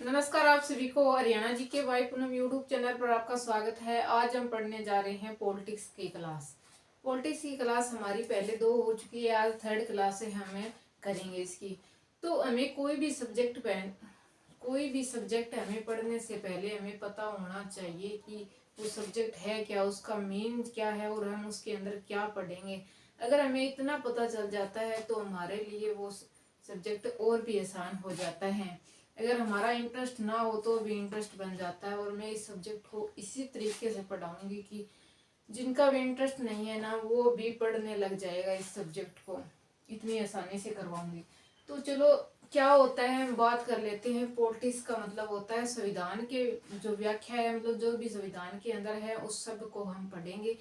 नमस्कार, आप सभी को हरियाणा जी के वाई पूनम यूट्यूब चैनल पर आपका स्वागत है। आज हम पढ़ने जा रहे हैं पॉलिटिक्स की क्लास। पॉलिटिक्स की क्लास हमारी पहले 2 हो चुकी है, आज 3rd क्लास है हमें करेंगे इसकी। तो हमें कोई भी सब्जेक्ट हमें पढ़ने से पहले हमें पता होना चाहिए कि वो सब्जेक्ट है क्या, उसका मेन क्या है और हम उसके अंदर क्या पढ़ेंगे। अगर हमें इतना पता चल जाता है तो हमारे लिए वो सब्जेक्ट और भी आसान हो जाता है। अगर हमारा इंटरेस्ट ना हो तो भी इंटरेस्ट बन जाता है। और मैं इस सब्जेक्ट को इसी तरीके से पढ़ाऊंगी कि जिनका भी इंटरेस्ट नहीं है ना वो भी पढ़ने लग जाएगा। इस सब्जेक्ट को इतनी आसानी से करवाऊंगी। तो चलो, क्या होता है हम बात कर लेते हैं। पॉलिटिक्स का मतलब होता है संविधान के जो व्याख्या है, मतलब जो भी संविधान के अंदर है उस सब को हम पढ़ेंगे।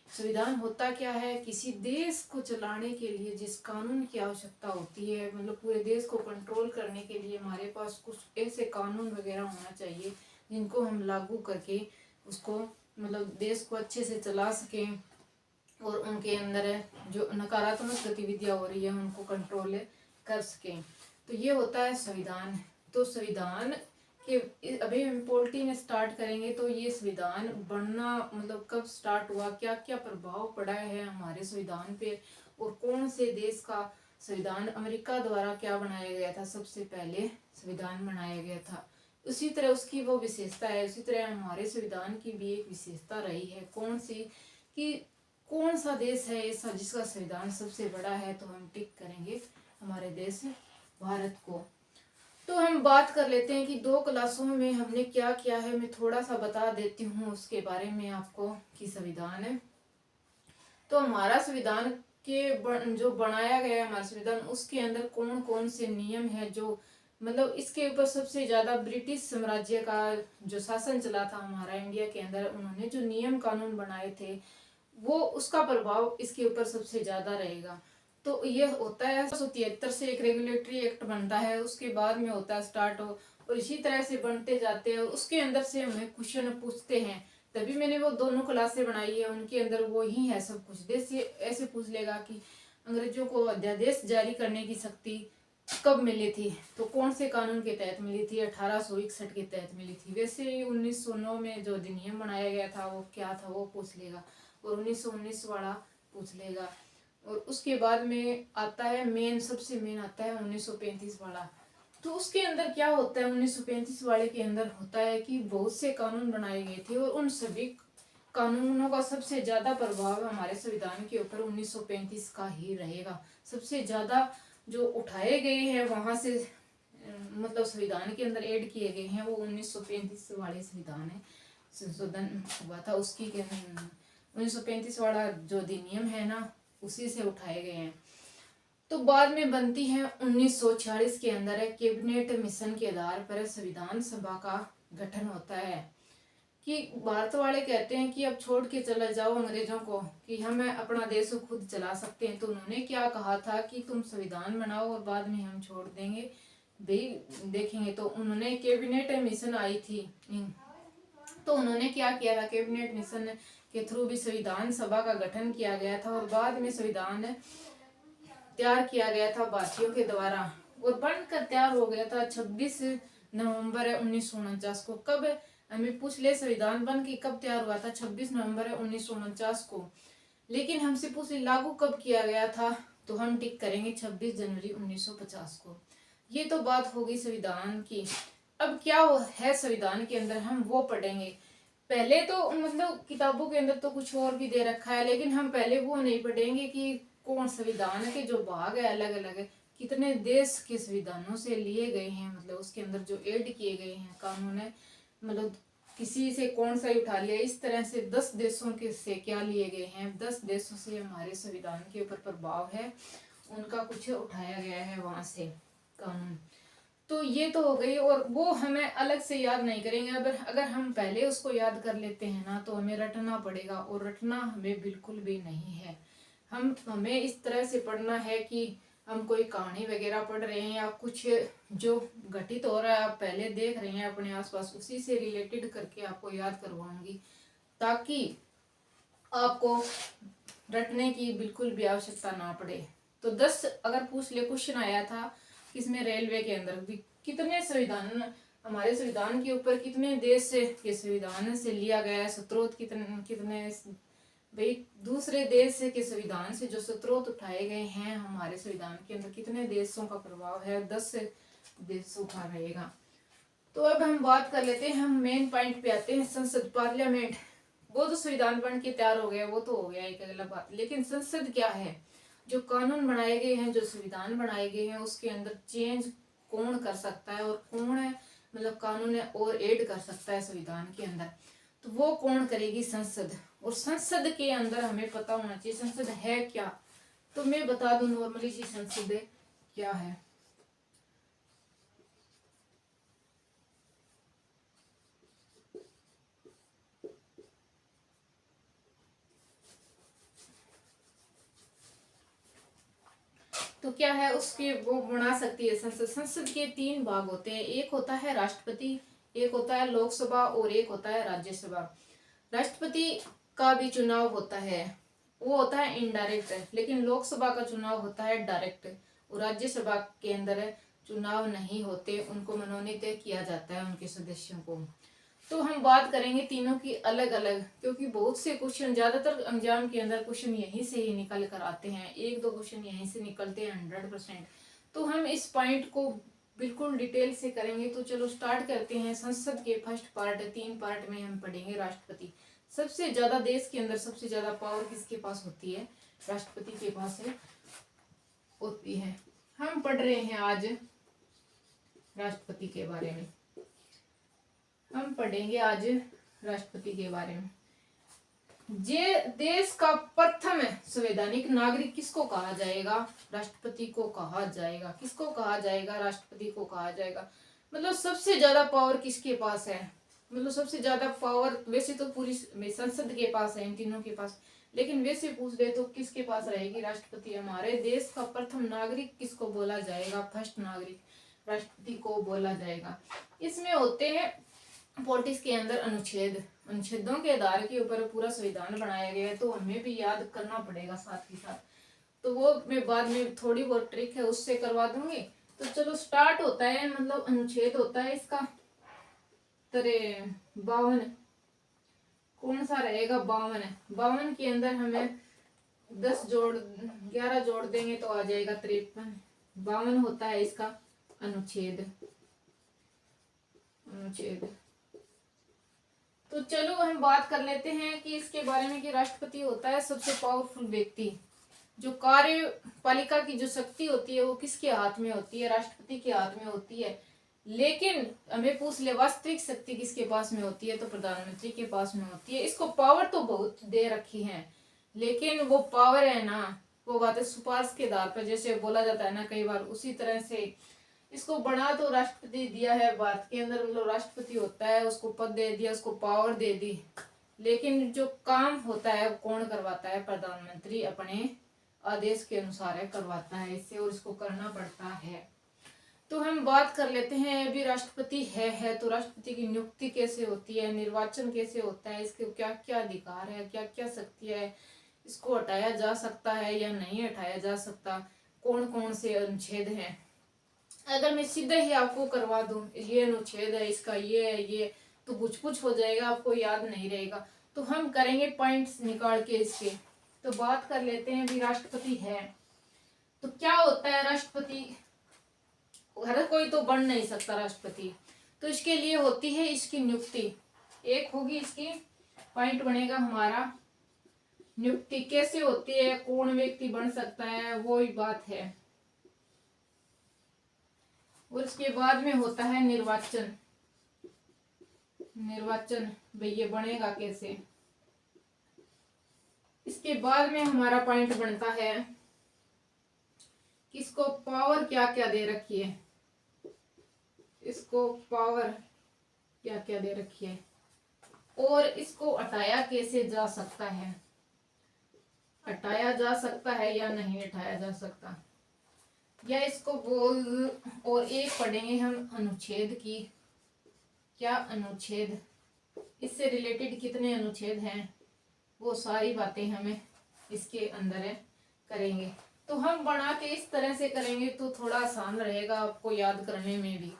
संविधान होता क्या है? किसी देश को चलाने के लिए जिस कानून की आवश्यकता होती है, मतलब पूरे देश को कंट्रोल करने के लिए हमारे पास कुछ ऐसे कानून वगैरह होना चाहिए जिनको हम लागू करके उसको मतलब देश को अच्छे से चला सकें और उनके अंदर जो नकारात्मक गतिविधियां हो रही है उनको कंट्रोल कर सकें। तो ये होता है संविधान। तो संविधान कि अभी हम पॉलिटी में स्टार्ट करेंगे तो ये संविधान बनना मतलब कब स्टार्ट हुआ, क्या क्या प्रभाव पड़ा है हमारे संविधान पे, और कौन से देश का संविधान, अमेरिका द्वारा क्या बनाया गया था, सबसे पहले संविधान बनाया गया था। उसी तरह उसकी वो विशेषता है, उसी तरह हमारे संविधान की भी एक विशेषता रही है। कौन सी? कि कौन सा देश है ऐसा जिसका संविधान सबसे बड़ा है, तो हम टिक करेंगे हमारे देश भारत को। तो हम बात कर लेते हैं कि 2 क्लासों में हमने क्या किया है। मैं थोड़ा सा बता देती हूँ उसके बारे में आपको कि संविधान है तो हमारा संविधान के जो बनाया गया है हमारा संविधान, उसके अंदर कौन कौन से नियम है जो मतलब इसके ऊपर सबसे ज्यादा ब्रिटिश साम्राज्य का जो शासन चला था हमारा इंडिया के अंदर, उन्होंने जो नियम कानून बनाए थे वो उसका प्रभाव इसके ऊपर सबसे ज्यादा रहेगा। तो ये होता है 1973 से एक रेगुलेटरी एक्ट बनता है, उसके बाद में होता है स्टार्ट हो, और इसी तरह से बनते जाते हैं। उसके अंदर से हमें क्वेश्चन पूछते हैं, तभी मैंने वो दोनों क्लासें बनाई है, उनके अंदर वो ही है सब कुछ। जैसे ऐसे पूछ लेगा कि अंग्रेजों को अध्यादेश जारी करने की शक्ति कब मिली थी, तो कौन से कानून के तहत मिली थी? 1861 के तहत मिली थी। वैसे ही 1909 में जो अधिनियम बनाया गया था वो क्या था वो पूछ लेगा, और 1919 वाला पूछ लेगा। और उसके बाद में आता है मेन, सबसे मेन आता है 1935 वाला। तो उसके अंदर क्या होता है? 1935 वाले के अंदर होता है कि बहुत से कानून बनाए गए थे और उन सभी कानूनों का सबसे ज्यादा प्रभाव हमारे संविधान के ऊपर 1935 का ही रहेगा। सबसे ज्यादा जो उठाए गए हैं वहां से मतलब संविधान के अंदर ऐड किए गए हैं वो 1935 वाले संविधान है, संशोधन हुआ था उसकी के 1935 वाला जो अधिनियम है ना उसी से उठाए गए हैं। तो बाद में बनती है 1946 के अंदर है कैबिनेट मिशन के आधार पर संविधान सभा का गठन होता है। कि भारत वाले कहते हैं कि अब छोड़ के चले जाओ अंग्रेजों को, कि हम अपना देश खुद चला सकते हैं। तो उन्होंने क्या कहा था कि तुम संविधान बनाओ और बाद में हम छोड़ देंगे, भाई देखेंगे। तो उन्होंने कैबिनेट मिशन आई थी, तो उन्होंने क्या किया था, कैबिनेट मिशन के थ्रू भी संविधान सभा का गठन किया गया था और बाद में संविधान तैयार किया गया था भारतीयों के द्वारा, और बनकर तैयार हो गया था 26 नवंबर 1949 को। कब हमें पूछ ले संविधान बन के कब तैयार हुआ था? 26 नवंबर 1949 को। लेकिन हमसे पूछ ले लागू कब किया गया था, तो हम टिक करेंगे 26 जनवरी 1950 को। ये तो बात होगी संविधान की। अब क्या है संविधान के अंदर हम वो पढ़ेंगे। पहले तो मतलब किताबों के अंदर तो कुछ और भी दे रखा है, लेकिन हम पहले वो नहीं पढ़ेंगे कि कौन संविधान के जो भाग है अलग अलग है, कितने देश के संविधानों से लिए गए हैं, मतलब उसके अंदर जो ऐड किए गए हैं कानून है, मतलब किसी से कौन सा उठा लिया, इस तरह से 10 देशों के से क्या लिए गए हैं, 10 देशों से हमारे संविधान के ऊपर प्रभाव है, उनका कुछ उठाया गया है वहां से कानून। तो ये तो हो गई, और वो हमें अलग से याद नहीं करेंगे। अगर हम पहले उसको याद कर लेते हैं ना तो हमें रटना पड़ेगा, और रटना हमें बिल्कुल भी नहीं है। हमें इस तरह से पढ़ना है कि हम कोई कहानी वगैरह पढ़ रहे हैं या कुछ जो घटित हो रहा है आप पहले देख रहे हैं अपने आसपास, उसी से रिलेटेड करके आपको याद करवाऊंगी, ताकि आपको रटने की बिल्कुल भी आवश्यकता ना पड़े। तो 10 अगर पूछ ले क्वेश्चन आया था किसमें, रेलवे के अंदर भी कितने संविधान हमारे संविधान के ऊपर कितने देश से के संविधान से लिया गया है स्रोत, कितने भाई दूसरे देश के संविधान से जो स्रोत उठाए गए हैं हमारे संविधान के अंदर कितने देशों का प्रभाव है, 10 देशों का रहेगा। तो अब हम बात कर लेते हैं, हम मेन पॉइंट पे आते हैं, संसद पार्लियामेंट। वो तो संविधान बन के तैयार हो गया, वो तो हो गया एक अलग बात, लेकिन संसद क्या है? जो कानून बनाए गए हैं, जो संविधान बनाए गए हैं, उसके अंदर चेंज कौन कर सकता है और कौन है मतलब कानून है और ऐड कर सकता है संविधान के अंदर, तो वो कौन करेगी? संसद। और संसद के अंदर हमें पता होना चाहिए संसद है क्या। तो मैं बता दूं नॉर्मली सी संसद क्या है। तो क्या है उसके वो बना सकती है संसद। संसद के 3 भाग होते हैं, एक होता है राष्ट्रपति, एक होता है लोकसभा और एक होता है राज्यसभा। राष्ट्रपति का भी चुनाव होता है, वो होता है इनडायरेक्ट, लेकिन लोकसभा का चुनाव होता है डायरेक्ट। और राज्यसभा के अंदर चुनाव नहीं होते, उनको मनोनीत किया जाता है उनके सदस्यों को। तो हम बात करेंगे तीनों की अलग अलग, क्योंकि बहुत से क्वेश्चन ज्यादातर एग्जाम के अंदर क्वेश्चन यहीं से ही निकल कर आते हैं, 1-2 क्वेश्चन यहीं से निकलते हैं 100%। तो हम इस पॉइंट को बिल्कुल डिटेल से करेंगे। तो चलो स्टार्ट करते हैं। संसद के फर्स्ट पार्ट, 3 पार्ट में हम पढ़ेंगे राष्ट्रपति। सबसे ज्यादा देश के अंदर सबसे ज्यादा पावर किसके पास होती है? राष्ट्रपति के पास होती है। हम पढ़ रहे हैं आज राष्ट्रपति के बारे में, हम पढ़ेंगे आज राष्ट्रपति के बारे में। जे देश का प्रथम संवैधानिक नागरिक किसको कहा जाएगा? राष्ट्रपति को कहा जाएगा। किसको कहा जाएगा? राष्ट्रपति को कहा जाएगा। मतलब सबसे ज्यादा पावर किसके पास है? मतलब सबसे ज्यादा पावर वैसे तो पूरी संसद के पास है, इन तीनों के पास, लेकिन वैसे पूछ दे तो किसके पास रहेगी? राष्ट्रपति। हमारे देश का प्रथम नागरिक किसको बोला जाएगा? फर्स्ट नागरिक राष्ट्रपति को बोला जाएगा। इसमें होते हैं 40 के अंदर अनुच्छेद, अनुच्छेदों के आधार के ऊपर पूरा संविधान बनाया गया है, तो हमें भी याद करना पड़ेगा साथ ही साथ। तो वो मैं बाद में थोड़ी बहुत ट्रिक है उससे करवा दूंगी। तो चलो स्टार्ट होता है, मतलब अनुच्छेद होता है इसका 52। कौन सा रहेगा? 52 है। 52 के अंदर हमें 11 जोड़ देंगे तो आ जाएगा 53। 52 होता है इसका अनुच्छेद। तो चलो हम बात कर लेते हैं कि इसके बारे में कि राष्ट्रपति होता है सबसे पावरफुल व्यक्ति। जो कार्यपालिका की जो शक्ति होती है वो किसके हाथ में होती है? राष्ट्रपति के हाथ में होती है। लेकिन हमें पूछ ले वास्तविक शक्ति किसके पास में होती है? तो प्रधानमंत्री के पास में होती है। इसको पावर तो बहुत दे रखी है, लेकिन वो पावर है ना, वो बातें सिफारिश के आधार पर, जैसे बोला जाता है ना कई बार, उसी तरह से इसको बना तो राष्ट्रपति दिया है भारत के अंदर, मतलब राष्ट्रपति होता है, उसको पद दे दिया, उसको पावर दे दी, लेकिन जो काम होता है वो कौन करवाता है? प्रधानमंत्री अपने आदेश के अनुसार है करवाता है इससे, और इसको करना पड़ता है। तो हम बात कर लेते हैं अभी राष्ट्रपति है तो राष्ट्रपति की नियुक्ति कैसे होती है, निर्वाचन कैसे होता है, इसके क्या क्या अधिकार है, क्या क्या शक्ति है, इसको हटाया जा सकता है या नहीं हटाया जा सकता, कौन कौन से अनुच्छेद हैं। अगर मैं सीधे ही आपको करवा दूं ये अनुच्छेद है इसका, ये है ये, तो कुछ कुछ हो जाएगा, आपको याद नहीं रहेगा। तो हम करेंगे पॉइंट्स निकाल के इसके। तो बात कर लेते हैं भी राष्ट्रपति है तो क्या होता है। राष्ट्रपति हर कोई तो बन नहीं सकता राष्ट्रपति, तो इसके लिए होती है इसकी नियुक्ति। एक होगी इसकी पॉइंट बनेगा हमारा नियुक्ति कैसे होती है, कौन व्यक्ति बन सकता है, वो ही बात है। और इसके बाद में होता है निर्वाचन। निर्वाचन भाई ये बनेगा कैसे। इसके बाद में हमारा पॉइंट बनता है कि इसको पावर क्या क्या दे रखी है, इसको पावर क्या क्या दे रखी है, और इसको हटाया कैसे जा सकता है, हटाया जा सकता है या नहीं हटाया जा सकता, या इसको बोल। और एक पढ़ेंगे हम अनुच्छेद की, क्या अनुच्छेद, इससे रिलेटेड कितने अनुच्छेद हैं, वो सारी बातें हमें इसके अंदर करेंगे। तो हम बना के इस तरह से करेंगे तो थोड़ा आसान रहेगा आपको याद करने में भी।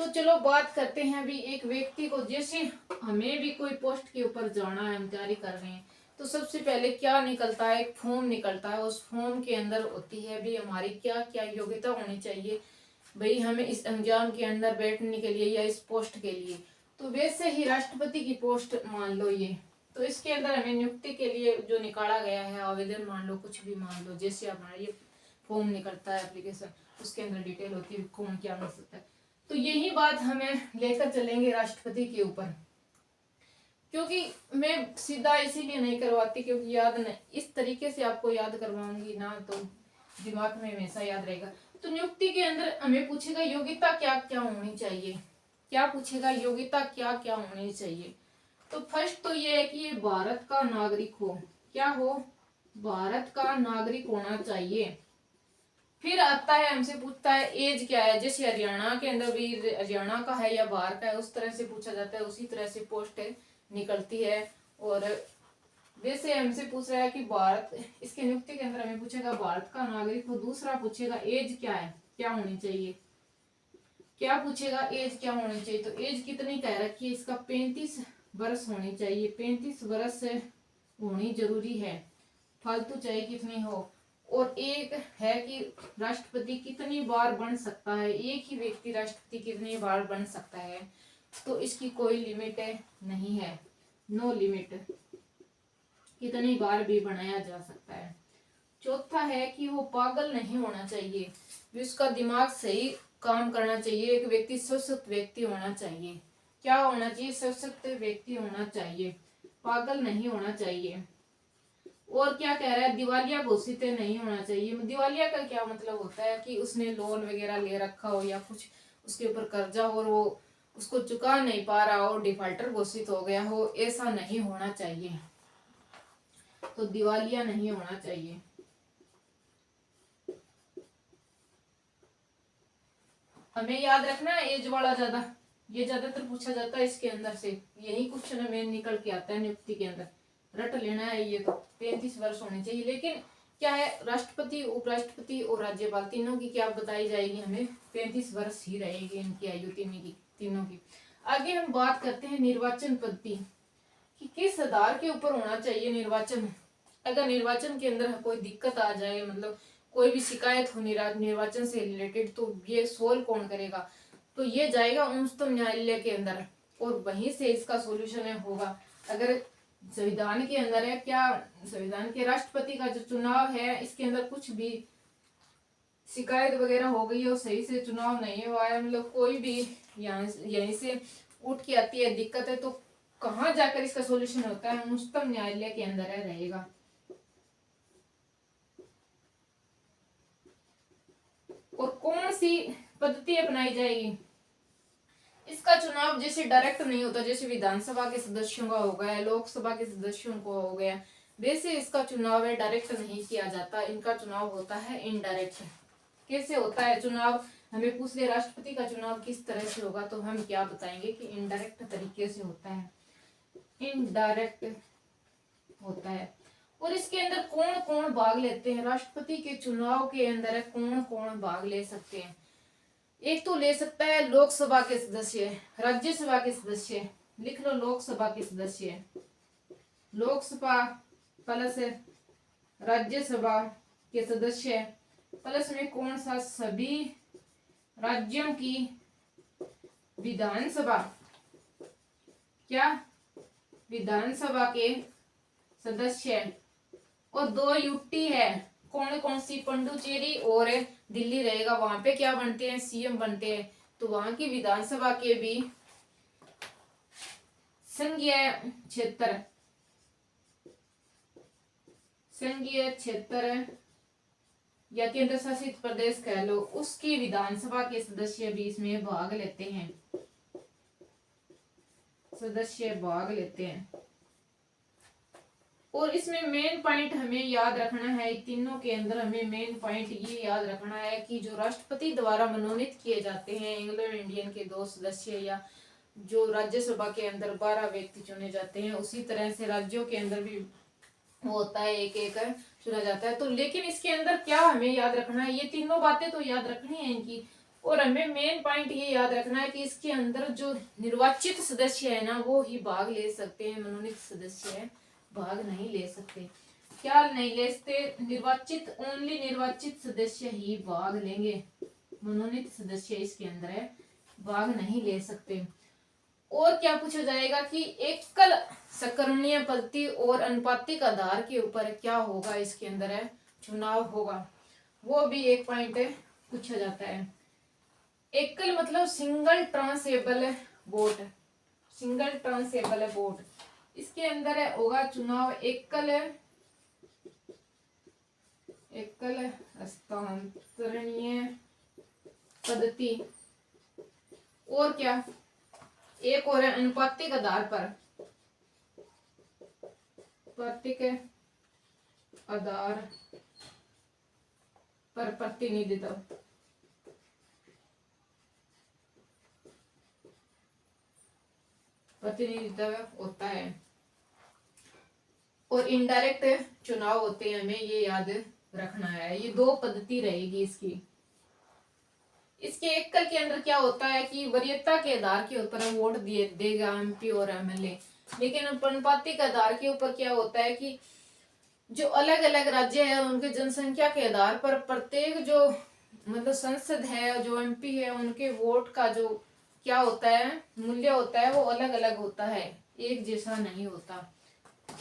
तो चलो बात करते हैं अभी एक व्यक्ति को, जैसे हमें भी कोई पोस्ट के ऊपर जाना है, हम तैयारी कर रहे हैं, तो सबसे पहले क्या निकलता है, एक फॉर्म निकलता है। उस फॉर्म के अंदर होती है भी हमारी क्या क्या योग्यता होनी चाहिए, भाई हमें इस एग्जाम के अंदर बैठने के लिए या इस पोस्ट के लिए। तो वैसे ही राष्ट्रपति की पोस्ट मान लो ये, तो इसके अंदर हमें नियुक्ति के लिए जो निकाला गया है आवेदन, मान लो कुछ भी मान लो, जैसे हमारा ये फॉर्म निकलता है एप्लीकेशन, उसके अंदर डिटेल होती है कौन क्या कर सकता है। तो यही बात हमें लेकर चलेंगे राष्ट्रपति के ऊपर, क्योंकि मैं सीधा इसीलिए नहीं करवाती क्योंकि याद नहीं, इस तरीके से आपको याद करवाऊंगी ना तो दिमाग में हमेशा याद रहेगा। तो नियुक्ति के अंदर हमें पूछेगा योग्यता क्या क्या होनी चाहिए, क्या पूछेगा, योग्यता क्या क्या होनी चाहिए। तो फर्स्ट तो ये है कि ये भारत का नागरिक हो, क्या हो, भारत का नागरिक होना चाहिए। फिर आता है हमसे पूछता है एज क्या है, जैसे हरियाणा के अंदर भी हरियाणा का है या बाहर का है उस तरह से पूछा जाता है, उसी तरह से पोस्ट निकलती है। और वैसे हमसे पूछ रहा है कि भारत, इसके नियुक्ति के अंदर हमें पूछेगा भारत का नागरिक हो। दूसरा पूछेगा एज क्या है, क्या होनी चाहिए, क्या पूछेगा, एज क्या होनी चाहिए। तो एज कितनी कह रखी है, इसका 35 वर्ष होनी चाहिए, 35 वर्ष होनी जरूरी है, फालतू चाहे कितनी हो। और एक है कि राष्ट्रपति कितनी बार बन सकता है, एक ही व्यक्ति राष्ट्रपति कितनी बार बन सकता है, तो इसकी कोई लिमिट नहीं है, नो लिमिट, कितनी बार भी बनाया जा सकता है। चौथा है कि वो पागल नहीं होना चाहिए, भी उसका दिमाग सही काम करना चाहिए, एक व्यक्ति सशक्त व्यक्ति होना चाहिए। क्या होना चाहिए, सशक्त व्यक्ति होना चाहिए, पागल नहीं होना चाहिए। और क्या कह रहा है, दिवालिया घोषित नहीं होना चाहिए। दिवालिया का क्या मतलब होता है कि उसने लोन वगैरह ले रखा हो या कुछ उसके ऊपर कर्जा हो और वो उसको चुका नहीं पा रहा हो, डिफॉल्टर घोषित हो गया हो, ऐसा नहीं होना चाहिए। तो दिवालिया नहीं होना चाहिए। हमें याद रखना है एज वाला ज्यादा, ये ज्यादातर पूछा जाता है इसके अंदर से, यही क्वेश्चन हमें निकल के आता है नियुक्ति के अंदर, रट लेना है ये। तो 35 वर्ष होने चाहिए। लेकिन क्या है, राष्ट्रपति, उपराष्ट्रपति और राज्यपाल तीनों की क्या बताई जाएगी, हमें 35 वर्ष ही रहेगी इनकी आयु तीनों की। आगे हम बात करते हैं निर्वाचन पद्धति कि किस आधार के ऊपर होना चाहिए निर्वाचन। अगर निर्वाचन के अंदर कोई दिक्कत आ जाए, मतलब कोई भी शिकायत हो निर्वाचन से रिलेटेड, तो ये सोल्व कौन करेगा, तो ये जाएगा उच्चतम न्यायालय के अंदर और वहीं से इसका सोल्यूशन होगा। अगर संविधान के अंदर है, क्या संविधान के राष्ट्रपति का जो चुनाव है इसके अंदर कुछ भी शिकायत वगैरह हो गई है, सही से चुनाव नहीं हुआ है, मतलब कोई भी यहीं से उठ के आती है दिक्कत है, तो कहाँ जाकर इसका सोल्यूशन होता है, उच्चतम न्यायालय के अंदर रहेगा। और कौन सी पद्धति अपनाई जाएगी, इसका चुनाव जैसे डायरेक्ट नहीं होता, जैसे विधानसभा के सदस्यों का हो गया, लोकसभा के सदस्यों को हो गया, वैसे इसका चुनाव है डायरेक्ट नहीं किया जाता, इनका चुनाव होता है इनडायरेक्ट। कैसे होता है चुनाव, हमें पूछ ले राष्ट्रपति का चुनाव किस तरह से होगा, तो हम क्या बताएंगे कि इनडायरेक्ट तरीके से होता है, इनडायरेक्ट होता है। और इसके अंदर कौन कौन भाग लेते हैं, राष्ट्रपति के चुनाव के अंदर कौन कौन भाग ले सकते हैं। एक तो ले सकता है लोकसभा के सदस्य, राज्यसभा के सदस्य, लिख लो लोकसभा के सदस्य, लोकसभा प्लस राज्यसभा के सदस्य प्लस में कौन सा, सभी राज्यों की विधानसभा, क्या विधानसभा के सदस्य। और 2 यूटी है, कौन कौन सी, पुडुचेरी और दिल्ली रहेगा, वहां पे क्या बनते हैं, सीएम बनते हैं, तो वहां की विधानसभा के भी संघीय क्षेत्र या केंद्र शासित प्रदेश कह लो, उसकी विधानसभा के सदस्य भी इसमें भाग लेते हैं, सदस्य भाग लेते हैं। और इसमें मेन पॉइंट हमें याद रखना है, तीनों के अंदर हमें मेन पॉइंट ये याद रखना है कि जो राष्ट्रपति द्वारा मनोनीत किए जाते हैं एंग्लो इंडियन के 2 सदस्य, या जो राज्यसभा के अंदर 12 व्यक्ति चुने जाते हैं, उसी तरह से राज्यों के अंदर भी होता है, एक एक चुना जाता है। तो लेकिन इसके अंदर क्या हमें याद रखना है, ये तीनों बातें तो याद रखनी है इनकी, और हमें मेन पॉइंट ये याद रखना है कि इसके अंदर जो निर्वाचित सदस्य है ना वो ही भाग ले सकते हैं, मनोनीत सदस्य है भाग नहीं ले सकते। क्या नहीं ले सकते? निर्वाचित, ओनली निर्वाचित सदस्य ही भाग लेंगे, मनोनीत सदस्य इसके अंदर है भाग नहीं ले सकते। और क्या पूछा जाएगा कि एकल सकर्मणीय पद्धति और अनुपातिक आधार के ऊपर क्या होगा, इसके अंदर है चुनाव होगा, वो भी एक पॉइंट है पूछा जाता है। एकल मतलब सिंगल ट्रांसेबल वोट, सिंगल ट्रांसेबल वोट, इसके अंदर है होगा चुनाव एकल हस्तांतरणीय पद्धति। और क्या, एक और है अनुपातिक आधार पर, अनुपातिक आधार पर प्रतिनिधित्व, प्रतिनिधित्व होता है। और इनडायरेक्ट चुनाव होते हैं, हमें ये याद रखना है। ये दो पद्धति रहेगी इसकी। इसके एकल के अंदर क्या होता है कि वरीयता के आधार के ऊपर वोट देगा एमपी और एमएलए, लेकिन अनुपातिक आधार के ऊपर क्या होता है कि जो अलग अलग राज्य है उनके जनसंख्या के आधार पर प्रत्येक जो मतलब संसद है, जो एमपी है, उनके वोट का जो क्या होता है मूल्य होता है वो अलग अलग होता है, एक जैसा नहीं होता।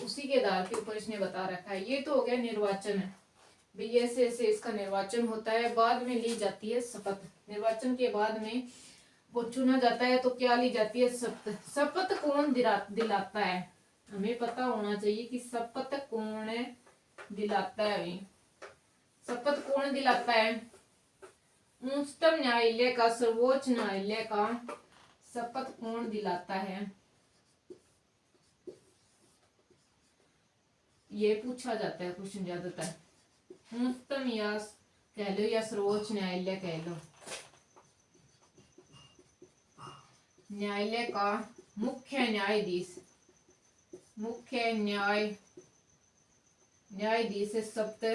उसी के आधार के ऊपर इसने बता रखा है। ये तो हो गया निर्वाचन, भी ऐसे ऐसे इसका निर्वाचन होता है। बाद में ली जाती है शपथ, निर्वाचन के बाद में वो चुना जाता है तो क्या ली जाती है शपथ। शपथ कौन दिलाता है, हमें पता होना चाहिए कि शपथ कौन दिलाता है। अभी शपथ कौन दिलाता है? उच्चतम न्यायालय का, सर्वोच्च न्यायालय का शपथ कौन दिलाता है, ये पूछा जाता है क्वेश्चन ज्यादातर। उच्चतम या कह लो या सर्वोच्च न्यायालय कह लो, न्यायालय का मुख्य न्यायाधीश, मुख्य न्यायाधीश शपथ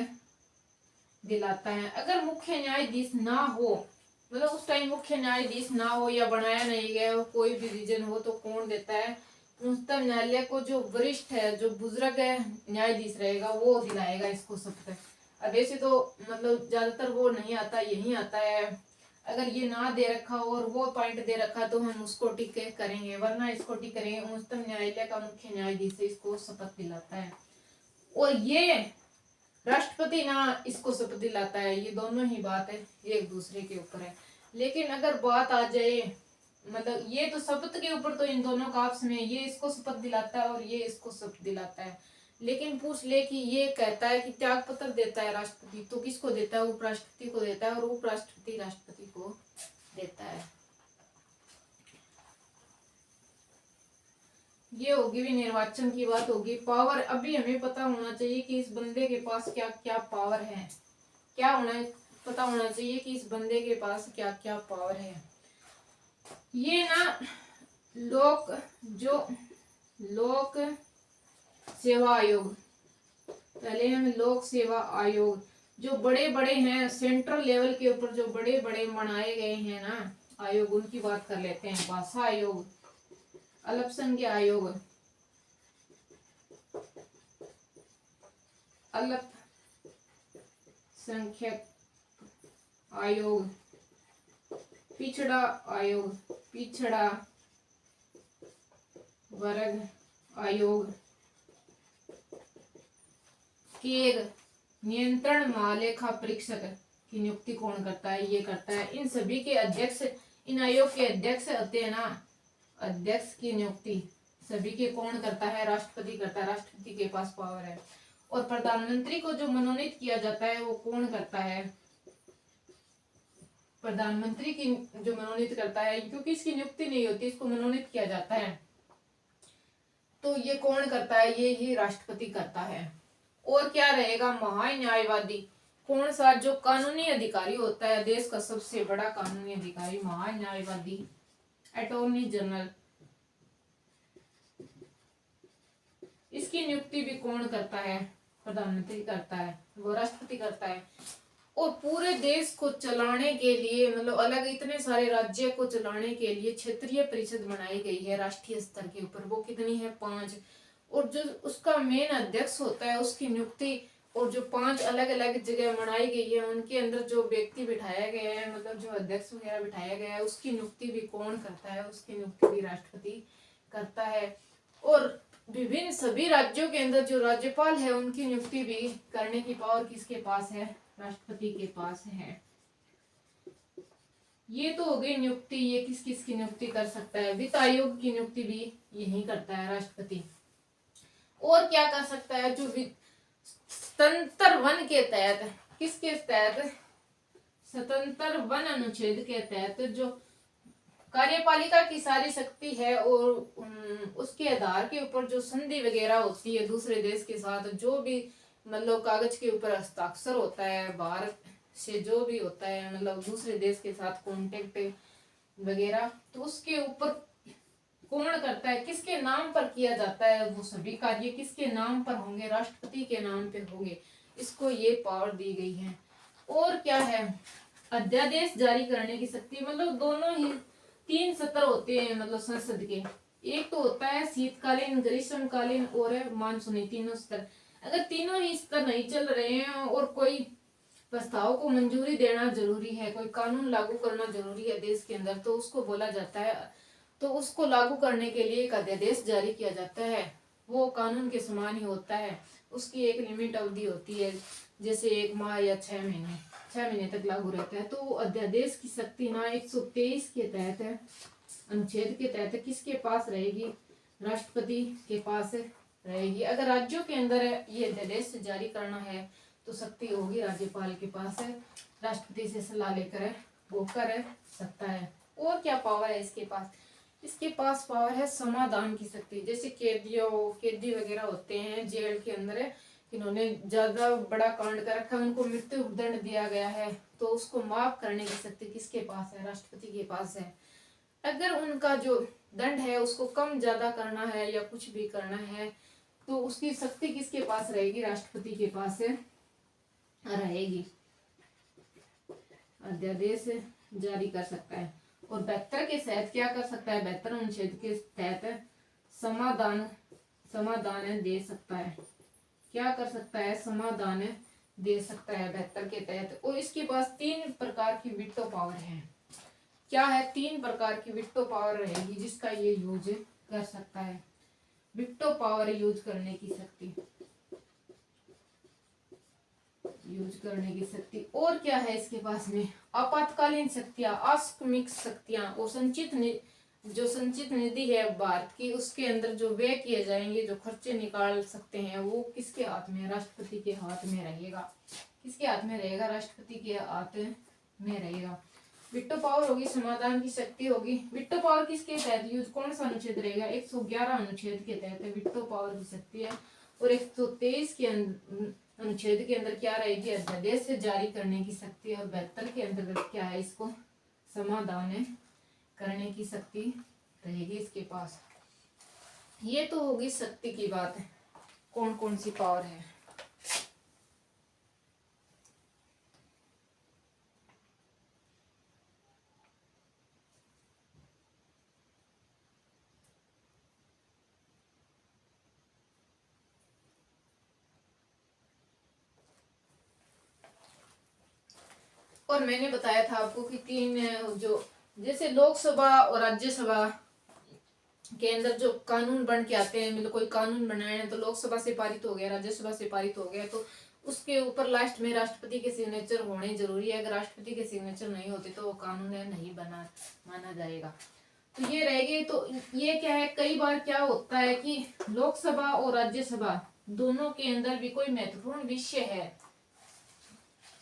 दिलाता है। अगर मुख्य न्यायाधीश ना हो, मतलब उस टाइम मुख्य न्यायाधीश ना हो या बनाया नहीं गया हो, कोई भी रीजन हो, तो कौन देता है? उच्चतम न्यायालय को जो वरिष्ठ है, जो बुजुर्ग न्यायाधीश रहेगा वो दिलाएगा इसको शपथ। अब ऐसे तो मतलब ज्यादातर वो नहीं आता, यही आता है। अगर ये ना दे रखा हो और वो पॉइंट दे रखा तो हम उसको टिक करेंगे, वरना इसको टिक करेंगे। उच्चतम न्यायालय का मुख्य न्यायाधीश इसको शपथ दिलाता है। और ये राष्ट्रपति ना इसको शपथ दिलाता है, ये दोनों ही बात है एक दूसरे के ऊपर है। लेकिन अगर बात आ जाए, मतलब ये तो शपथ के ऊपर तो इन दोनों का आपस में, ये इसको शपथ दिलाता है और ये इसको शपथ दिलाता है। लेकिन पूछ ले कि ये कहता है कि त्याग पत्र देता है राष्ट्रपति, तो किसको देता है? उपराष्ट्रपति को देता है, और उपराष्ट्रपति राष्ट्रपति को देता है। ये होगी भी निर्वाचन की बात होगी। पावर अभी हमें पता होना चाहिए कि इस बंदे के पास क्या क्या पावर है, क्या होना पता होना चाहिए कि इस बंदे के पास क्या क्या पावर है। ये ना लोक सेवा आयोग, पहले हम लोक सेवा आयोग, जो बड़े बड़े हैं सेंट्रल लेवल के ऊपर, जो बड़े बड़े बनाए गए हैं ना आयोग, उनकी बात कर लेते हैं। भाषा आयोग, अल्पसंख्यक आयोग, अल्पसंख्यक आयोग, पिछड़ा आयोग, पिछड़ा वर्ग आयोग, केग नियंत्रण महालेखा परीक्षक की नियुक्ति कौन करता है? ये करता है। इन सभी के अध्यक्ष, इन आयोग के अध्यक्ष होते हैं ना, अध्यक्ष की नियुक्ति सभी के कौन करता है? राष्ट्रपति करता है, राष्ट्रपति के पास पावर है। और प्रधानमंत्री को जो मनोनीत किया जाता है वो कौन करता है? प्रधानमंत्री की जो मनोनीत करता है, क्योंकि इसकी नियुक्ति नहीं होती, इसको मनोनीत किया जाता है, तो ये कौन करता है? ये ही राष्ट्रपति करता है। और क्या रहेगा? महान्यायवादी, कौन सा? जो कानूनी अधिकारी होता है, देश का सबसे बड़ा कानूनी अधिकारी महान्यायवादी, अटॉर्नी जनरल, इसकी नियुक्ति भी कौन करता है? प्रधानमंत्री करता है, वो राष्ट्रपति करता है। और पूरे देश को चलाने के लिए, मतलब अलग इतने सारे राज्य को चलाने के लिए क्षेत्रीय परिषद बनाई गई है राष्ट्रीय स्तर के ऊपर। वो कितनी है? 5। और जो उसका मेन अध्यक्ष होता है उसकी नियुक्ति, और जो 5 अलग अलग जगह बनाई गई है उनके अंदर जो व्यक्ति बिठाया गया है, मतलब जो अध्यक्ष वगैरह बिठाया गया है, उसकी नियुक्ति भी कौन करता है? उसकी नियुक्ति भी राष्ट्रपति करता है। और विभिन्न सभी राज्यों के अंदर जो राज्यपाल है उनकी नियुक्ति भी करने की पावर किसके पास है? राष्ट्रपति के पास है। ये तो हो गई नियुक्ति, ये किस किस की नियुक्ति कर सकता है? वित्त आयोग की नियुक्ति भी यही करता है राष्ट्रपति। और क्या कर सकता है? जो स्वतंत्र वन के तहत, किसके तहत? स्वतंत्र वन अनुच्छेद के तहत जो कार्यपालिका की सारी शक्ति है और उसके आधार के ऊपर जो संधि वगैरह होती है दूसरे देश के साथ, जो भी मतलब कागज के ऊपर हस्ताक्षर होता है बाहर से, जो भी होता है मतलब दूसरे देश के साथ कॉन्टेक्ट वगैरह, तो उसके ऊपर कौन करता है? किसके नाम पर किया जाता है? वो सभी कार्य किसके नाम पर होंगे? राष्ट्रपति के नाम पे होंगे। इसको ये पावर दी गई है। और क्या है? अध्यादेश जारी करने की शक्ति, मतलब दोनों ही 3 सत्र होते हैं मतलब संसद के। एक तो होता है शीतकालीन, ग्रीष्मकालीन और मानसूनी, तीनों स्तर। अगर तीनों ही स्तर नहीं चल रहे हैं और कोई प्रस्ताव को मंजूरी देना जरूरी है, कोई कानून लागू करना जरूरी है देश के अंदर, तो उसको बोला जाता है, तो उसको लागू करने के लिए एक अध्यादेश जारी किया जाता है। वो कानून के समान ही होता है। उसकी एक लिमिट अवधि होती है, जैसे 1 माह या 6 महीने, 6 महीने तक लागू रहता है। तो अध्यादेश की शक्ति ना 123 के तहत है, अनुच्छेद के तहत किसके पास रहेगी? राष्ट्रपति के पास रहेगी। अगर राज्यों के अंदर ये अध्यादेश जारी करना है तो शक्ति होगी राज्यपाल के पास है, राष्ट्रपति से सलाह लेकर वो कर सकता है। और क्या पावर है इसके पास? इसके पास पावर है समाधान की शक्ति। जैसे कैदी वगैरह होते हैं जेल के अंदर, इन्होंने ज्यादा बड़ा कांड कर रखा है, उनको मृत्यु दंड दिया गया है, तो उसको माफ करने की शक्ति किसके पास है? राष्ट्रपति के पास है। अगर उनका जो दंड है उसको कम ज्यादा करना है या कुछ भी करना है, तो उसकी शक्ति किसके पास रहेगी? राष्ट्रपति के पास रहेगी। अध्यादेश जारी कर सकता है। और 72 के तहत क्या कर सकता है? 72 अनुच्छेद के तहत समाधान दे सकता है। क्या कर सकता है? समाधान दे सकता है 72 के तहत। और इसके पास 3 प्रकार की वीटो पावर है। क्या है? 3 प्रकार की वीटो पावर रहेगी जिसका ये यूज कर सकता है। वीटो पावर यूज करने की शक्ति, यूज करने की शक्ति। और क्या है इसके पास में? आपातकालीन शक्तियां, आकस्मिक शक्तियां, और जो संचित निधि है भारत की, उसके अंदर जो व्यय किए जाएंगे, जो खर्चे निकाल सकते हैं, वो किसके हाथ में? राष्ट्रपति के हाथ में रहेगा। किसके हाथ में रहेगा? राष्ट्रपति के हाथ में रहेगा। वीटो पावर होगी, समाधान की शक्ति होगी। वीटो पावर किसके तहत यूज? कौन सा अनुच्छेद रहेगा? 111 अनुच्छेद के तहत वीटो पावर की शक्ति है। और 123 के अनुच्छेद के अंदर क्या रहेगी? अध्यादेश जारी करने की शक्ति। और 72 के अंतर्गत क्या है? इसको समाधान करने की शक्ति रहेगी इसके पास। ये तो होगी शक्ति की बात है, कौन कौन सी पावर है। और मैंने बताया था आपको कि 3 जो, जैसे लोकसभा और राज्यसभा के अंदर जो कानून बन के आते हैं, मतलब कोई कानून बनाए हैं तो लोकसभा से पारित हो गया, राज्यसभा से पारित हो गया, तो उसके ऊपर लास्ट में राष्ट्रपति के सिग्नेचर होने जरूरी है। अगर राष्ट्रपति के सिग्नेचर नहीं होते तो वो कानून नहीं बना माना जाएगा। तो ये रहेगी। तो ये क्या है, कई बार क्या होता है कि लोकसभा और राज्यसभा दोनों के अंदर भी कोई महत्वपूर्ण विषय है,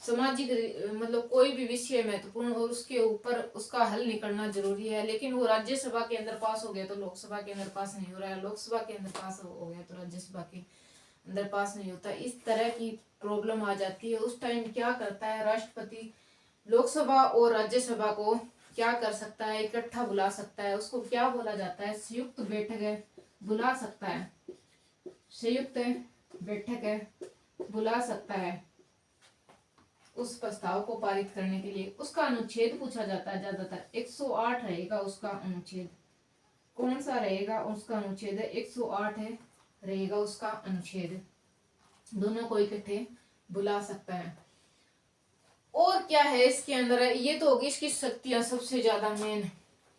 सामाजिक मतलब कोई भी विषय महत्वपूर्ण, और उसके ऊपर उसका हल निकलना जरूरी है, लेकिन वो राज्यसभा के अंदर पास हो गया तो लोकसभा के अंदर पास नहीं हो रहा है, लोकसभा के अंदर पास हो गया तो राज्यसभा के अंदर पास नहीं होता। इस तरह की प्रॉब्लम आ जाती है। उस टाइम क्या करता है राष्ट्रपति? लोकसभा और राज्यसभा को क्या कर सकता है? इकट्ठा बुला सकता है। उसको क्या बोला जाता है? संयुक्त बैठक बुला सकता है। संयुक्त बैठक बुला सकता है। उस प्रस्ताव को पारित करने के लिए। उसका अनुच्छेद पूछा जाता है ज्यादातर, 108 रहेगा उसका अनुच्छेद। कौन सा रहेगा उसका अनुच्छेद है 108 है रहेगा उसका अनुच्छेद। दोनों को इकट्ठे बुला सकता है। और क्या है इसके अंदर है, ये तो होगी इसकी शक्तियां सबसे ज्यादा मेन।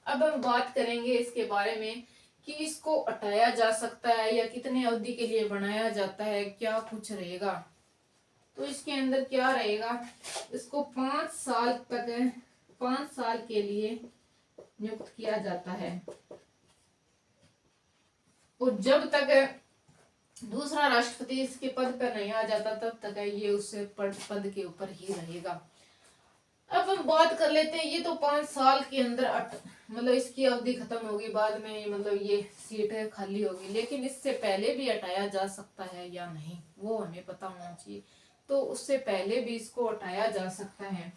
अब हम बात करेंगे इसके बारे में कि इसको हटाया जा सकता है या कितने अवधि के लिए बनाया जाता है, क्या कुछ रहेगा। तो इसके अंदर क्या रहेगा, इसको 5 साल तक 5 साल के लिए नियुक्त किया जाता है। और जब तक दूसरा राष्ट्रपति इसके पद पर नहीं आ जाता तब तक ये उससे पद के ऊपर ही रहेगा। अब हम बात कर लेते हैं, ये तो 5 साल के अंदर मतलब इसकी अवधि खत्म होगी, बाद में मतलब ये सीट खाली होगी, लेकिन इससे पहले भी हटाया जा सकता है या नहीं वो हमें पता होना चाहिए। तो उससे पहले भी इसको हटाया जा सकता है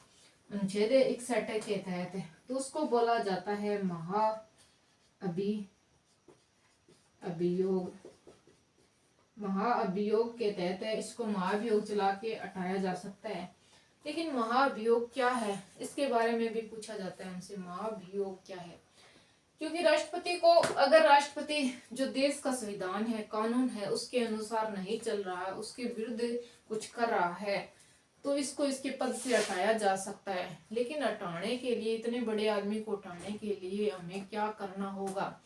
अनुच्छेद 61 के तहत। तो उसको बोला जाता है महाअभियोग के तहत इसको महाभियोग चला के हटाया जा सकता है। लेकिन महाभियोग क्या है इसके बारे में भी पूछा जाता है हमसे, महाभियोग क्या है। क्योंकि राष्ट्रपति को, अगर राष्ट्रपति जो देश का संविधान है, कानून है, उसके अनुसार नहीं चल रहा है, उसके विरुद्ध कुछ कर रहा है, तो इसको इसके पद से हटाया जा सकता है। लेकिन हटाने के लिए, इतने बड़े आदमी को हटाने के लिए हमें क्या करना होगा,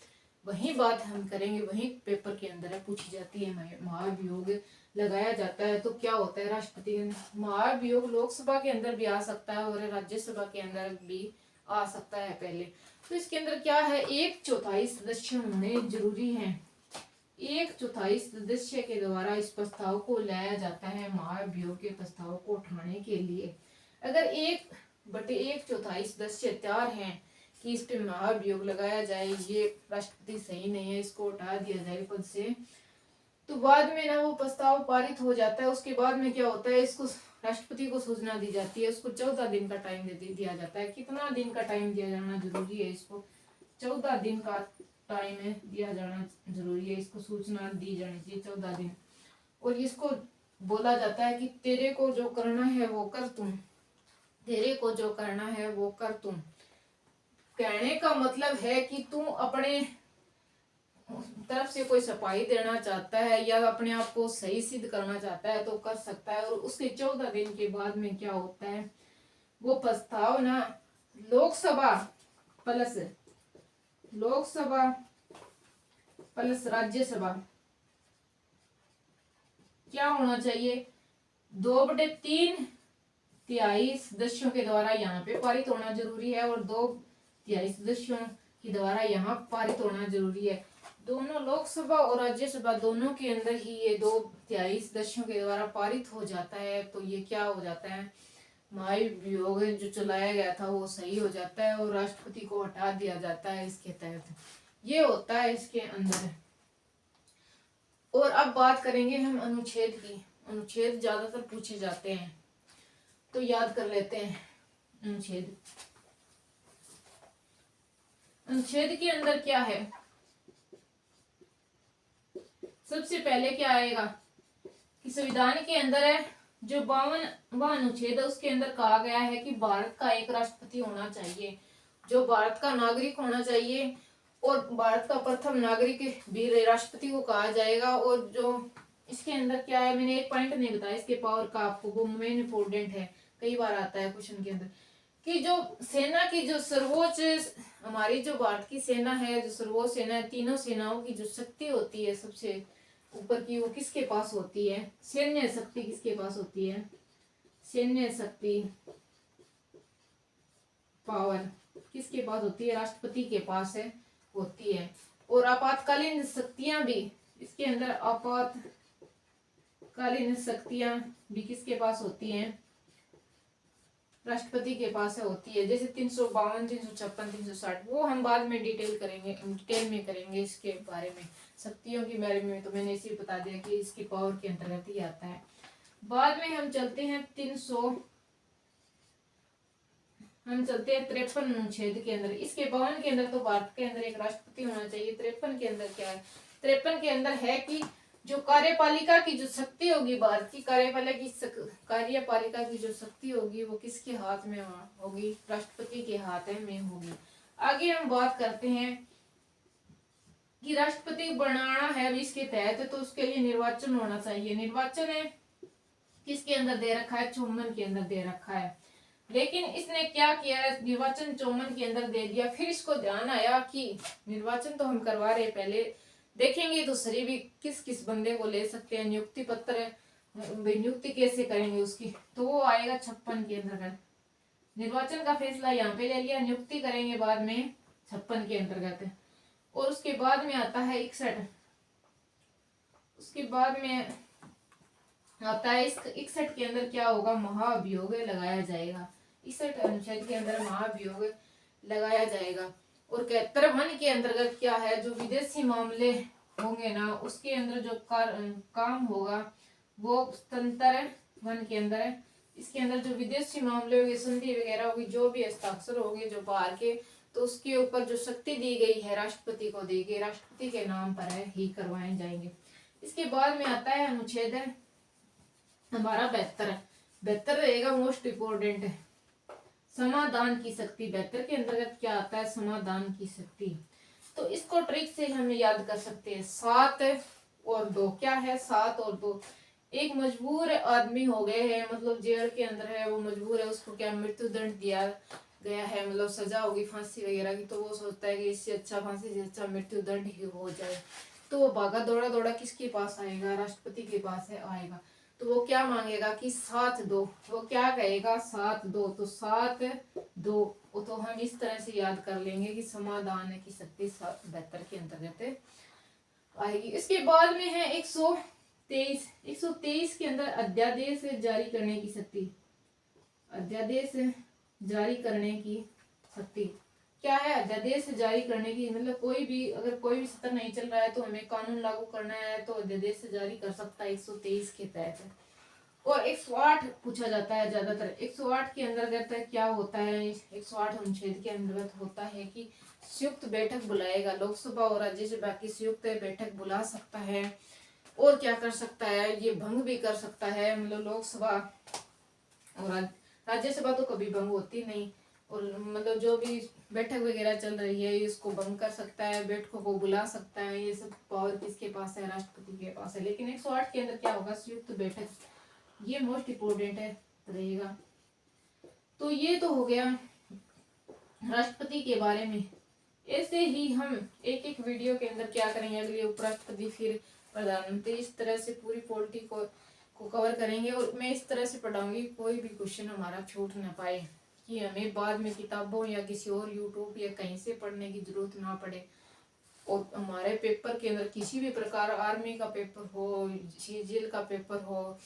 वही बात हम करेंगे। वही पेपर के अंदर है, पूछी जाती है। महाभियोग लगाया जाता है तो क्या होता है, राष्ट्रपति महाभियोग लोकसभा के अंदर भी आ सकता है और राज्यसभा के अंदर भी आ सकता है पहले। तो इसके अंदर क्या है, 1/4 सदस्य होने जरूरी है। 1/4 सदस्य के द्वारा इस प्रस्ताव को लाया जाता है, महाभियोग के प्रस्ताव को उठाने के लिए। अगर 1/1/4 सदस्य तैयार हैं कि इस पे महाभियोग लगाया जाए, ये राष्ट्रपति सही नहीं है, इसको उठा दिया जाए पद से, तो बाद में ना वो प्रस्ताव पारित हो जाता है। उसके बाद में क्या होता है, इसको राष्ट्रपति को सूचना दी जाती है, उसको 14 दिन का टाइम दिया जाता है। कितना दिन का टाइम दिया जाना जरूरी है, इसको 14 दिन का टाइम है दिया जाना जरूरी है, इसको सूचना दी जानी चाहिए 14 दिन। और इसको बोला जाता है कि तेरे को जो करना है वो कर तुम, तेरे को जो करना है वो कर तुम। कहने का मतलब है कि तू अपने तरफ से कोई सफाई देना चाहता है या अपने आप को सही सिद्ध करना चाहता है तो कर सकता है। और उसके 14 दिन के बाद में क्या होता है, वो प्रस्ताव ना लोकसभा प्लस राज्यसभा क्या होना चाहिए, 2/3 सदस्यों के द्वारा यहाँ पे पारित होना जरूरी है और 2/3 सदस्यों के द्वारा यहाँ पारित होना जरूरी है। दोनों लोकसभा और राज्यसभा दोनों के अंदर ही ये 2/3 सदस्यों के द्वारा पारित हो जाता है। तो ये क्या हो जाता है, महाभियोग जो चलाया गया था वो सही हो जाता है और राष्ट्रपति को हटा दिया जाता है इसके तहत। ये होता है इसके अंदर। और अब बात करेंगे हम अनुच्छेद की। अनुच्छेद ज्यादातर पूछे जाते हैं तो याद कर लेते हैं। अनुच्छेद के अंदर क्या है, सबसे पहले क्या आएगा कि संविधान के अंदर है जो 52वां अनुच्छेद है, उसके अंदर कहा गया है कि भारत का एक राष्ट्रपति होना चाहिए जो भारत का नागरिक होना चाहिए और भारत का प्रथम नागरिक भी राष्ट्रपति को कहा जाएगा। और जो इसके अंदर क्या है, मैंने एक पॉइंट नहीं बताया इसके पावर का आपको, वो मेन इंपोर्टेंट है, कई बार आता है क्वेश्चन के अंदर, कि जो सेना की जो सर्वोच्च, हमारी जो भारत की सेना है, जो सर्वोच्च सेना है, तीनों सेनाओं की जो शक्ति होती है सबसे ऊपर की, वो किसके पास होती है, सैन्य शक्ति किसके पास होती है, सैन्य शक्ति पावर किसके पास होती है, राष्ट्रपति के पास है होती है। और आपातकालीन शक्तियां भी इसके अंदर, आपातकालीन शक्तियां भी किसके पास होती हैं, राष्ट्रपति के पास होती है। जैसे 352, 356, 360, वो हम बाद में डिटेल में करेंगे इसके बारे में, शक्तियों के बारे में। तो मैंने इसी बता दिया कि इसकी पावर के अंतर्गत ही आता है। बाद में हम चलते हैं 53 अनुच्छेद के अंदर। इसके 52 के अंदर तो भारत के अंदर एक राष्ट्रपति होना चाहिए। 53 के अंदर क्या है, 53 के अंदर है कि जो कार्यपालिका की जो शक्ति होगी, भारत की कार्यपालिका की जो शक्ति होगी वो किसके हाथ में होगी? राष्ट्रपति के हाथ में होगी। आगे हम बात करते हैं कि राष्ट्रपति बनाना है अब इसके तहत, तो उसके लिए निर्वाचन होना चाहिए। निर्वाचन है किसके अंदर दे रखा है? 54 के अंदर दे रखा है। लेकिन इसने क्या किया, निर्वाचन 54 के अंदर दे दिया। फिर इसको ध्यान आया कि निर्वाचन तो हम करवा रहे, पहले देखेंगे दूसरी भी किस किस बंदे को ले सकते हैं, नियुक्ति पत्र नियुक्ति कैसे करेंगे उसकी, तो वो आएगा 56 के अंतर्गत। निर्वाचन का फैसला यहाँ पे ले लिया, नियुक्ति करेंगे बाद में 56 के अंतर्गत। और उसके बाद में आता है 61, उसके बाद में आता है 61 के अंदर क्या होगा? महाभियोग लगाया जाएगा। 61 अनुच्छेद के अंदर महाभियोग लगाया जाएगा। और 73 के अंतर्गत क्या है? जो विदेशी मामले होंगे ना, उसके अंदर जो काम होगा वो 77 के अंदर है। इसके अंदर जो विदेशी मामले होगी, संधि वगैरह होगी, जो भी हस्ताक्षर होंगे जो बाहर के, तो उसके ऊपर जो शक्ति दी गई है राष्ट्रपति को दी गई, राष्ट्रपति के नाम पर है ही करवाए जाएंगे। इसके बाद में आता है अनुच्छेद हमारा 72 रहेगा, मोस्ट इम्पोर्टेंट है, समाधान की शक्ति। 72 के अंतर्गत क्या आता है? समाधान की शक्ति। तो इसको ट्रिक से हम याद कर सकते हैं, 7 और 2 क्या है? 7 और 2। एक मजबूर आदमी हो गए हैं, मतलब जेल के अंदर है, वो मजबूर है, उसको क्या मृत्यु दंड दिया गया है, मतलब सजा होगी फांसी वगैरह की, तो वो सोचता है कि इससे अच्छा, फांसी से अच्छा मृत्यु दंड ही हो जाए। तो वो भागा दौड़ा दौड़ा किसके पास आएगा? राष्ट्रपति के पास है आएगा। तो वो क्या मांगेगा कि 7 दो, वो क्या कहेगा? 7 दो। तो 7 2, तो हम इस तरह से याद कर लेंगे कि समाधान की शक्ति 72 के अंतर्गत आएगी। इसके बाद में है 123 के अंदर अध्यादेश जारी करने की शक्ति। अध्यादेश जारी करने की शक्ति क्या है? अध्यादेश जारी करने की मतलब कोई भी, अगर कोई भी सत्र नहीं चल रहा है तो हमें कानून लागू करना है तो अध्यादेश जारी कर सकता है 123 के तहत। और 108 पूछा जाता है ज्यादातर। 108 के अंतर्गत क्या होता है? 108 अनुच्छेद के अंतर्गत होता है कि संयुक्त बैठक बुलाएगा, लोकसभा और राज्यसभा की संयुक्त बैठक बुला सकता है। और क्या कर सकता है? ये भंग भी कर सकता है, मतलब लोकसभा और राज्यसभा तो कभी भंग होती नहीं, और मतलब जो भी बैठक वगैरह चल रही है इसको भंग कर सकता है, बैठकों को बुला सकता है, ये सब पावर किसके पास है? राष्ट्रपति के पास है। लेकिन 108 के अंदर क्या होगा? संयुक्त बैठक, ये मोस्ट इम्पोर्टेंट है रहेगा। तो ये तो हो गया राष्ट्रपति के बारे में। ऐसे ही हम एक एक वीडियो के अंदर क्या करेंगे, अगले उपराष्ट्रपति, फिर प्रधानमंत्री, इस तरह से पूरी पॉलिटी को कवर करेंगे। और मैं इस तरह से पढ़ाऊंगी कोई भी क्वेश्चन हमारा छूट ना पाए, कि हमें बाद में किताबों या किसी और यूट्यूब या कहीं से पढ़ने की जरूरत ना पड़े। और हमारे पेपर के अंदर किसी भी प्रकार, आर्मी का पेपर हो, सीजीएल का पेपर हो,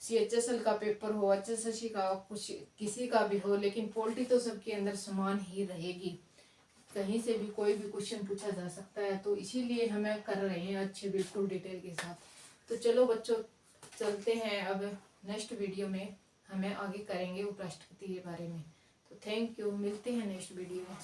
सीएचएसएल का पेपर हो, एचएसएससी का, कुछ किसी का भी हो, लेकिन पॉलिटी तो सबके अंदर समान ही रहेगी, कहीं से भी कोई भी क्वेश्चन पूछा जा सकता है। तो इसीलिए हमें कर रहे हैं अच्छे बिल्कुल डिटेल के साथ। तो चलो बच्चों, चलते हैं अब नेक्स्ट वीडियो में, हमें आगे करेंगे उपराष्ट्रपति के बारे में। तो थैंक यू, मिलते हैं नेक्स्ट वीडियो में।